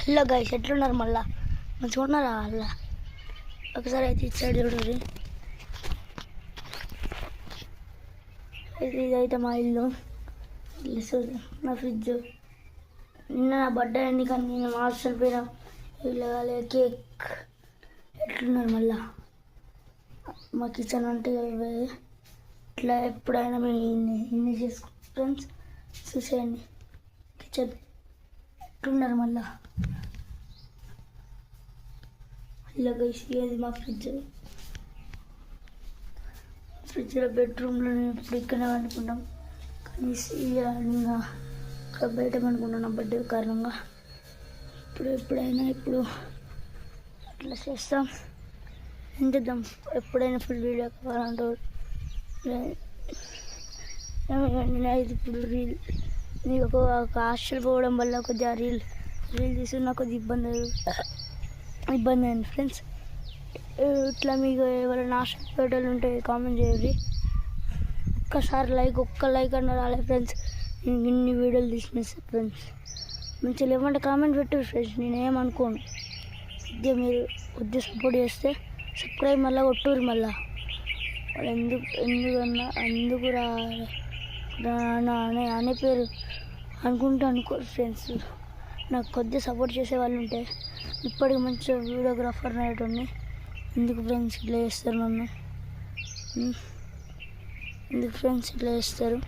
Hello guys, ఎట్లున్నారు? మళ్ళా మంచిగా ఉన్నారా? అలా ఒకసారి అయితే ఇచ్చాడు చూడండి. ఇదైతే మా ఇల్లు. నా ఫ్రిడ్జ్. నిన్న నా బర్త్డే అయింది కానీ నేను హాస్టల్ పోయిన ఇల్లు కేక్. ఎట్లున్నారు మళ్ళా? మా కిచెన్ అంటే ఇట్లా ఎప్పుడైనా మేము ఇన్ని చేసుకుంటాం ఫ్రెండ్స్. చూసేయండి కిచెన్ ఎట్లున్నారు మళ్ళా. ఇలా ఇది మా ఫ్రిడ్జ్లో బెడ్రూమ్లో ఇప్పుడు ఇక్కడే అనుకుంటాం. కానీ ఇక్కడ బయట అనుకుంటున్నాం బర్త్డే కారణంగా. ఎప్పుడైనా అట్లా చేస్తాం. ఏం చేద్దాం, ఎప్పుడైనా ఫుల్ వీడియో కావాలంటే ఇది ఇప్పుడు నీకు ఒక హాస్టల్ పోవడం వల్ల కొద్దిగా రీల్ తీసుకున్న కొద్దిగా ఇబ్బంది అయింది ఫ్రెండ్స్. ఇట్లా మీకు ఎవరైనా హాస్టల్ పోయేటోళ్ళు ఉంటే కామెంట్ చేయండి. ఒక్క లైక్ అన్న రాలేదు ఫ్రెండ్స్. నేను ఇన్ని వీడియోలు తీసిన ఫ్రెండ్స్. మంచిగా ఏమంటే కామెంట్ పెట్టు ఫ్రెండ్స్, నేనేమనుకోను. కొద్దిగా మీరు కొద్దిగా సపోర్ట్ చేస్తే సబ్స్క్రైబ్ మళ్ళీ కొట్టూరు. మళ్ళీ ఎందుకు అనే పేరు అనుకో ఫ్రెండ్స్. నాకు కొద్దిగా సపోర్ట్ చేసే వాళ్ళు ఉంటే ఇప్పటికి మంచిగా వీడియోగ్రాఫర్ అనేటువంటి. ఎందుకు ఫ్రెండ్స్ ఇట్లా చేస్తారు నన్ను? ఎందుకు ఫ్రెండ్స్ ఇట్లా చేస్తారు?